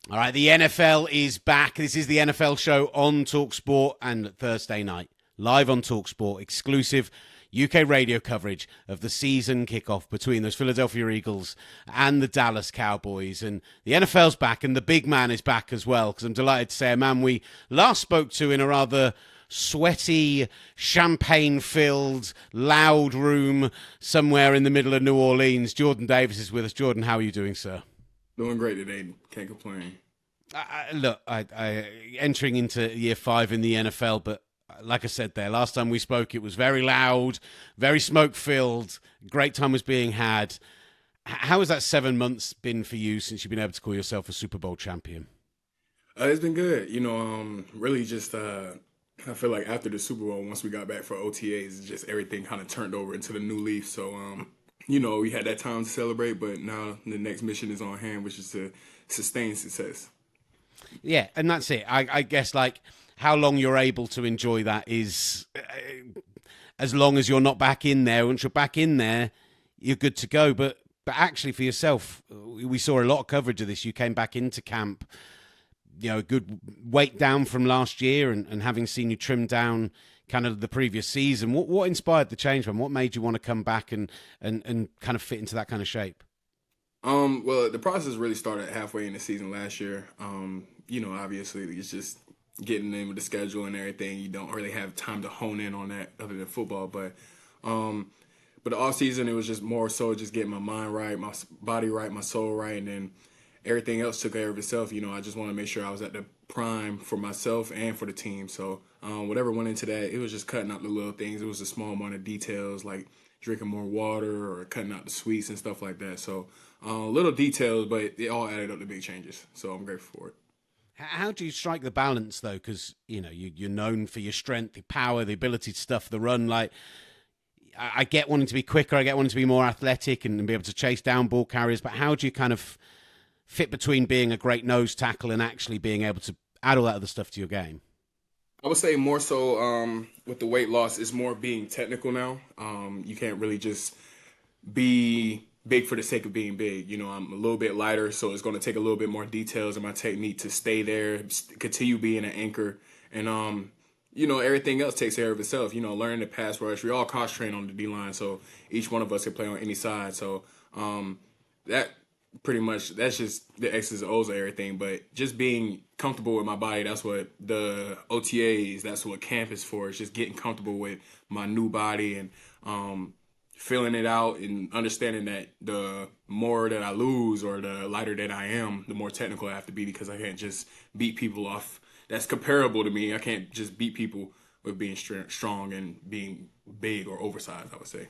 All right, the NFL is back. This is the NFL show on talkSPORT and Thursday night, live on talkSPORT, exclusive UK radio coverage of the season kickoff between those Philadelphia Eagles and the Dallas Cowboys. And the NFL's back, and the big man is back as well, because I'm delighted to say a man we last spoke to in a rather sweaty, champagne-filled, loud room somewhere in the middle of New Orleans. Jordan Davis is with us. Jordan, how are you doing, sir? Doing great today. Can't complain. Look, I entering into year 5 in the NFL, but like I said there, last time we spoke, it was very loud, very smoke-filled. Great time was being had. How has that 7 months been for you since you've been able to call yourself a Super Bowl champion? It's been good. Really just I feel like after the Super Bowl, once we got back for OTAs, just everything kind of turned over into the new leaf. So, we had that time to celebrate, but now the next mission is on hand, which is to sustain success. Yeah, and that's it. I guess, like, how long you're able to enjoy that is as long as you're not back in there. Once you're back in there, you're good to go. But actually, for yourself, we saw a lot of coverage of this. You came back into camp, a good weight down from last year, and having seen you trim down kind of the previous season. What inspired the change, man? What made you want to come back and kind of fit into that kind of shape? Well, the process really started halfway in the season last year. Obviously it's just getting in with the schedule and everything. You don't really have time to hone in on that other than football. But the off season, it was just more so just getting my mind right, my body right, my soul right, and then everything else took care of itself. I just want to make sure I was at the prime for myself and for the team. So whatever went into that, it was just cutting out the little things. It was a small amount of details like drinking more water or cutting out the sweets and stuff like that. So little details, but it all added up to big changes. So I'm grateful for it. How do you strike the balance, though? Because, you're known for your strength, the power, the ability to stuff the run. Like, I get wanting to be quicker. I get wanting to be more athletic and be able to chase down ball carriers. But how do you kind of fit between being a great nose tackle and actually being able to add all that other stuff to your game? I would say more so with the weight loss, it's more being technical now. You can't really just be big for the sake of being big. I'm a little bit lighter, so it's going to take a little bit more details in my technique to stay there, continue being an anchor. And, everything else takes care of itself. Learning the pass rush. We all cross train on the D-line, so each one of us can play on any side. So that pretty much, that's just the X's and O's of everything. But just being comfortable with my body, that's what the OTAs, that's what camp is for. It's just getting comfortable with my new body and feeling it out and understanding that the more that I lose or the lighter that I am, the more technical I have to be, because I can't just beat people off that's comparable to me. I can't just beat people with being strong and being big or oversized, I would say.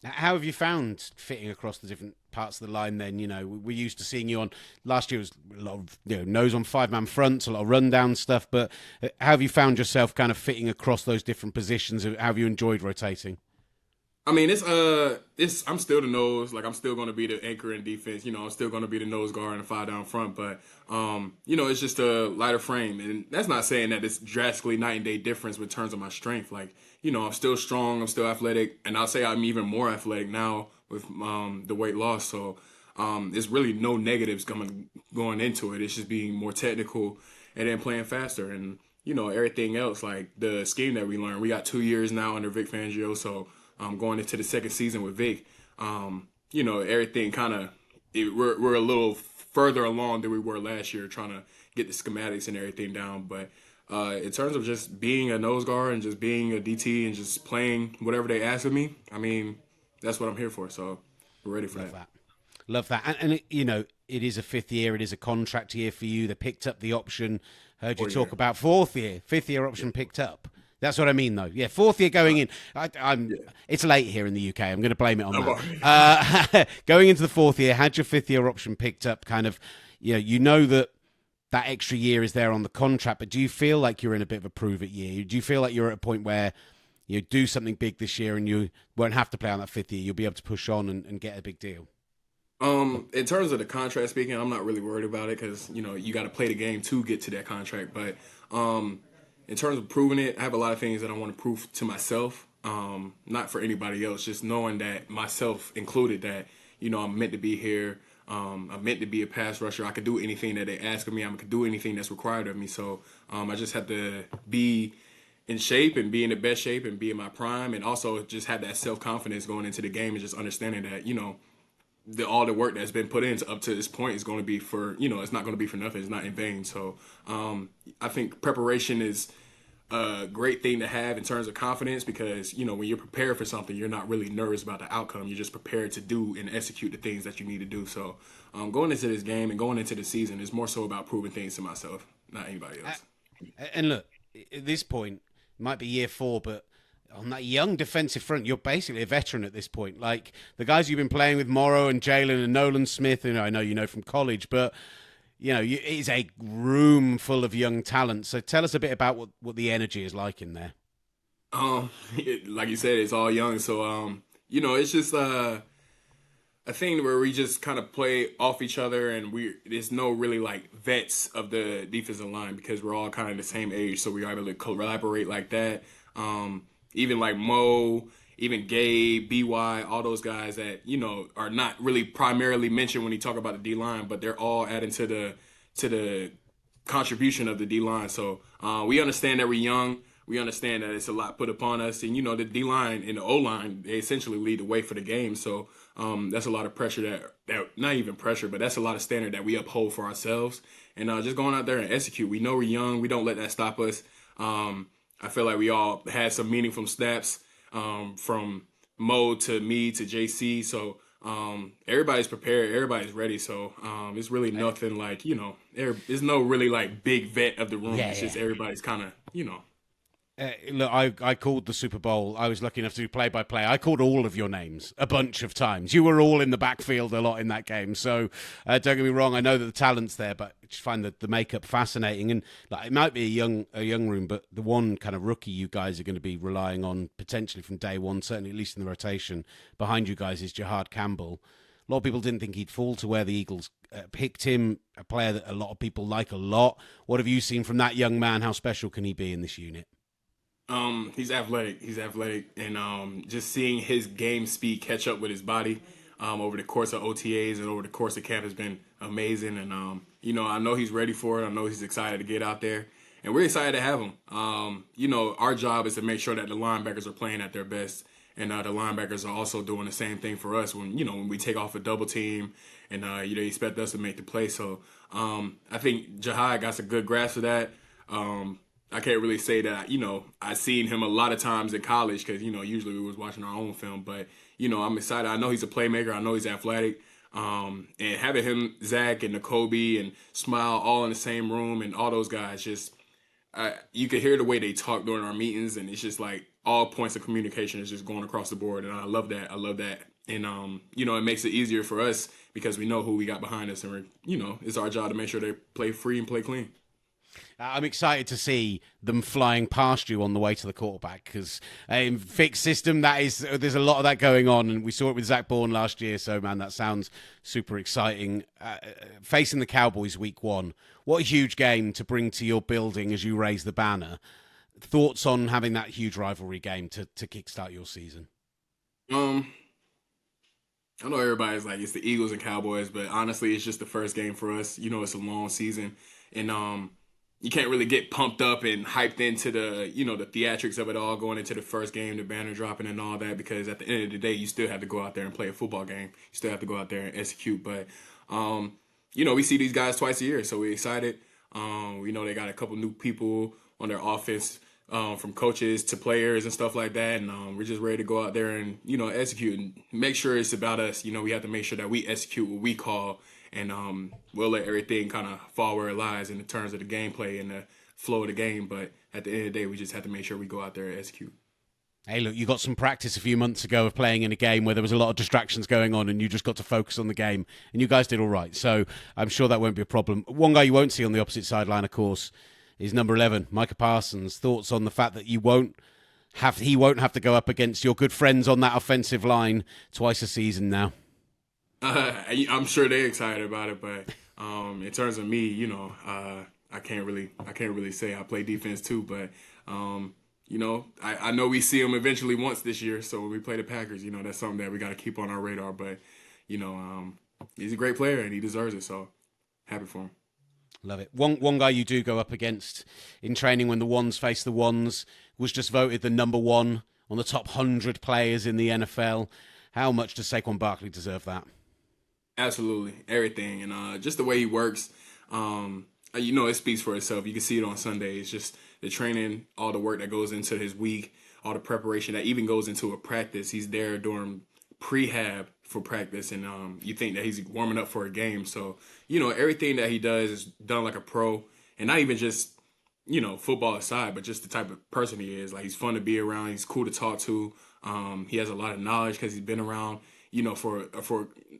How have you found fitting across the different parts of the line then? We're used to seeing you on, last year was a lot of, nose on 5-man fronts, a lot of rundown stuff, but how have you found yourself kind of fitting across those different positions? How have you enjoyed rotating? I mean, I'm still the nose. Like, I'm still going to be the anchor in defense. I'm still going to be the nose guard and the 5 down front. But, it's just a lighter frame. And that's not saying that it's drastically night and day difference in terms of my strength. Like, I'm still strong. I'm still athletic. And I'll say I'm even more athletic now with the weight loss. So there's really no negatives going into it. It's just being more technical and then playing faster. And, everything else, like the scheme that we learned. We got 2 years now under Vic Fangio. So going into the second season with Vic, everything kind of, we're a little further along than we were last year trying to get the schematics and everything down. But in terms of just being a nose guard and just being a DT and just playing whatever they ask of me, I mean, that's what I'm here for. So we're ready for that. Love that. And it is a 5th year. It is a contract year for you. They picked up the option. Heard you talk about 4th year, 5th year option picked up. That's what I mean, though. Yeah, 4th year going in. It's late here in the UK. I'm going to blame it on that. Going into the 4th year, had your 5th year option picked up, kind of, that extra year is there on the contract, but do you feel like you're in a bit of a prove-it year? Do you feel like you're at a point where you do something big this year and you won't have to play on that 5th year? You'll be able to push on and get a big deal? In terms of the contract speaking, I'm not really worried about it because, you got to play the game to get to that contract. But in terms of proving it, I have a lot of things that I want to prove to myself, not for anybody else, just knowing that myself included that, I'm meant to be here. I'm meant to be a pass rusher. I could do anything that they ask of me. I could do anything that's required of me. So I just have to be in shape and be in the best shape and be in my prime, and also just have that self-confidence going into the game and just understanding that, all the work that's been put in up to this point is going to be for, it's not going to be for nothing. It's not in vain. So I think preparation is a great thing to have in terms of confidence, because when you're prepared for something, you're not really nervous about the outcome. You're just prepared to do and execute the things that you need to do. So going into this game and going into the season is more so about proving things to myself, not anybody else. And look, at this point, it might be year 4, but on that young defensive front, you're basically a veteran at this point. Like the guys you've been playing with, Morrow and Jalen and Nolan Smith, I know you know from college, but it is a room full of young talent. So tell us a bit about what the energy is like in there. Like you said, it's all young. So, it's just a thing where we just kind of play off each other, and there's no really like vets of the defensive line, because we're all kind of the same age. So we're able to collaborate like that. Even like Mo, even Gabe, BY, all those guys that, are not really primarily mentioned when you talk about the D-line, but they're all adding to the contribution of the D-line. So we understand that we're young. We understand that it's a lot put upon us. And, the D-line and the O-line, they essentially lead the way for the game. So that's a lot of pressure that not even pressure, but that's a lot of standard that we uphold for ourselves. And just going out there and execute. We know we're young. We don't let that stop us. I feel like we all had some meaningful snaps from Mo to me to JC. So everybody's prepared. Everybody's ready. So it's really nothing like, there's no really like big vet of the room. It's just everybody's kind of, Look, I called the Super Bowl. I was lucky enough to do play-by-play. I called all of your names a bunch of times. You were all in the backfield a lot in that game. So don't get me wrong. I know that the talent's there, but I just find the makeup fascinating. And like, it might be a young room, but the one kind of rookie you guys are going to be relying on potentially from day one, certainly at least in the rotation behind you guys, is Jahad Campbell. A lot of people didn't think he'd fall to where the Eagles picked him, a player that a lot of people like a lot. What have you seen from that young man? How special can he be in this unit? He's athletic. And just seeing his game speed catch up with his body over the course of OTAs and over the course of camp has been amazing. And I know he's ready for it. I know he's excited to get out there, and we're excited to have him. Our job is to make sure that the linebackers are playing at their best, and the linebackers are also doing the same thing for us when we take off a double team, and they expect us to make the play. So I think Jahad got a good grasp of that. I can't really say that, I've seen him a lot of times in college because, usually we was watching our own film. But, I'm excited. I know he's a playmaker. I know he's athletic. And having him, Zach and N'Kobe and Smile all in the same room and all those guys, just you could hear the way they talk during our meetings. And it's just like all points of communication is just going across the board. And I love that. And, it makes it easier for us because we know who we got behind us. And, it's our job to make sure they play free and play clean. I'm excited to see them flying past you on the way to the quarterback because in fixed system, there's a lot of that going on, and we saw it with Zach Bourne last year. So, man, that sounds super exciting. Facing the Cowboys week 1, what a huge game to bring to your building as you raise the banner. Thoughts on having that huge rivalry game to kickstart your season? I know everybody's like, it's the Eagles and Cowboys, but honestly, it's just the first game for us. It's a long season, and you can't really get pumped up and hyped into the theatrics of it all going into the first game, the banner dropping and all that, because at the end of the day, you still have to go out there and play a football game. You still have to go out there and execute. But, we see these guys twice a year, so we're excited. We know they got a couple new people on their offense, from coaches to players and stuff like that. And we're just ready to go out there and, execute and make sure it's about us. We have to make sure that we execute what we call. And we'll let everything kind of fall where it lies in the terms of the gameplay and the flow of the game. But at the end of the day, we just have to make sure we go out there and execute. Hey, look, you got some practice a few months ago of playing in a game where there was a lot of distractions going on and you just got to focus on the game. And you guys did all right. So I'm sure that won't be a problem. One guy you won't see on the opposite sideline, of course, is number 11, Micah Parsons. Thoughts on the fact that he won't have to go up against your good friends on that offensive line twice a season now? I'm sure they're excited about it, but in terms of me, I can't really say. I play defense too, but I know we see them eventually once this year. So when we play the Packers, that's something that we got to keep on our radar. But he's a great player and he deserves it. So happy for him. Love it. One guy you do go up against in training when the ones face the ones was just voted the number one on the top 100 players in the NFL. How much does Saquon Barkley deserve that? Absolutely, everything, and just the way he works. It speaks for itself. You can see it on Sunday. It's just the training, all the work that goes into his week, all the preparation that even goes into a practice. He's there during prehab for practice, and you think that he's warming up for a game. So everything that he does is done like a pro, and not even just football aside, but just the type of person he is. Like, he's fun to be around. He's cool to talk to. He has a lot of knowledge because he's been around, for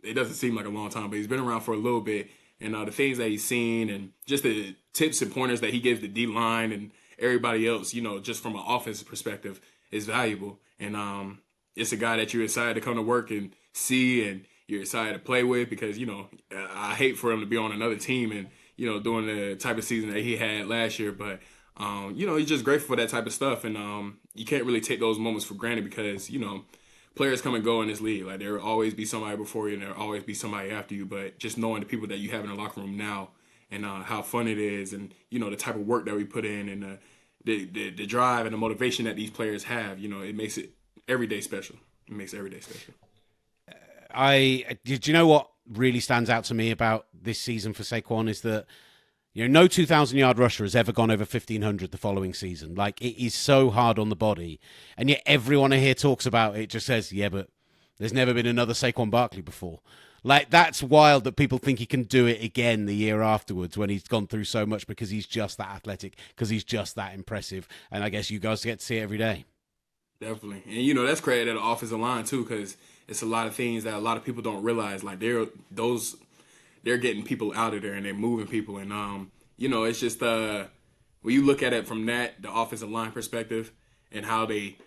it doesn't seem like a long time, but he's been around for a little bit. And the things that he's seen and just the tips and pointers that he gives the D line and everybody else, just from an offensive perspective, is valuable. And it's a guy that you're excited to come to work and see, and you're excited to play with, because I hate for him to be on another team and doing the type of season that he had last year. But he's just grateful for that type of stuff, and you can't really take those moments for granted, because players come and go in this league. Like, there will always be somebody before you, and there will always be somebody after you. But just knowing the people that you have in the locker room now, and how fun it is, and the type of work that we put in, and the drive and the motivation that these players have, it makes it every day special. It makes every day special. Did you know what really stands out to me about this season for Saquon is that no 2,000-yard rusher has ever gone over 1,500 the following season. Like, it is so hard on the body. And yet everyone I hear talks about it just says, yeah, but there's never been another Saquon Barkley before. Like, that's wild that people think he can do it again the year afterwards when he's gone through so much, because he's just that athletic, because he's just that impressive. And I guess you guys get to see it every day. Definitely. And, that's credit to the offensive line, too, because it's a lot of things that a lot of people don't realize. Like, they're getting people out of there, and they're moving people. And, it's just when you look at it from the offensive line perspective, and how they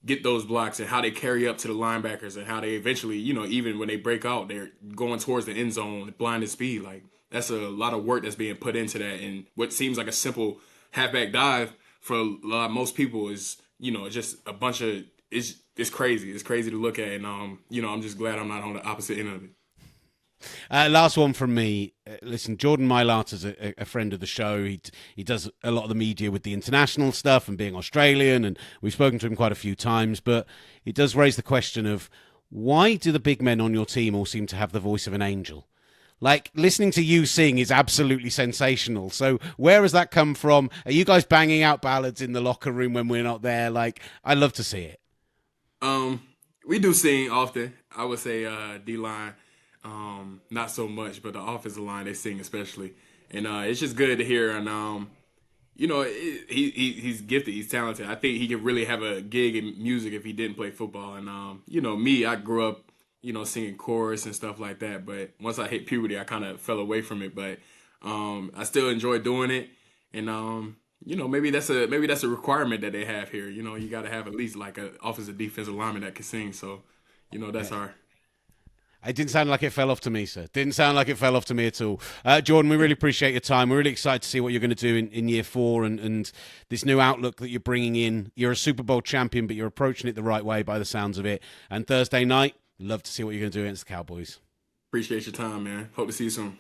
get those blocks, and how they carry up to the linebackers, and how they eventually, even when they break out, they're going towards the end zone, blinded speed. Like, that's a lot of work that's being put into that. And what seems like a simple halfback dive for most people is, just a bunch of, it's crazy. It's crazy to look at. And, I'm just glad I'm not on the opposite end of it. Last one from me. Listen, Jordan Mailata is a friend of the show. He does a lot of the media with the international stuff and being Australian, and we've spoken to him quite a few times, but it does raise the question of, why do the big men on your team all seem to have the voice of an angel? Like, listening to you sing is absolutely sensational. So where has that come from? Are you guys banging out ballads in the locker room when we're not there? Like, I love to see it. We do sing often. I would say D-line. Not so much, but the offensive line, they sing especially. And it's just good to hear. And, he's gifted. He's talented. I think he could really have a gig in music if he didn't play football. And, me, I grew up, singing chorus and stuff like that. But once I hit puberty, I kind of fell away from it. But I still enjoy doing it. And, maybe that's a requirement that they have here. You got to have at least like an offensive defensive lineman that can sing. So, that's our... It didn't sound like it fell off to me, sir. Didn't sound like it fell off to me at all. Jordan, we really appreciate your time. We're really excited to see what you're going to do in year 4 and this new outlook that you're bringing in. You're a Super Bowl champion, but you're approaching it the right way by the sounds of it. And Thursday night, love to see what you're going to do against the Cowboys. Appreciate your time, man. Hope to see you soon.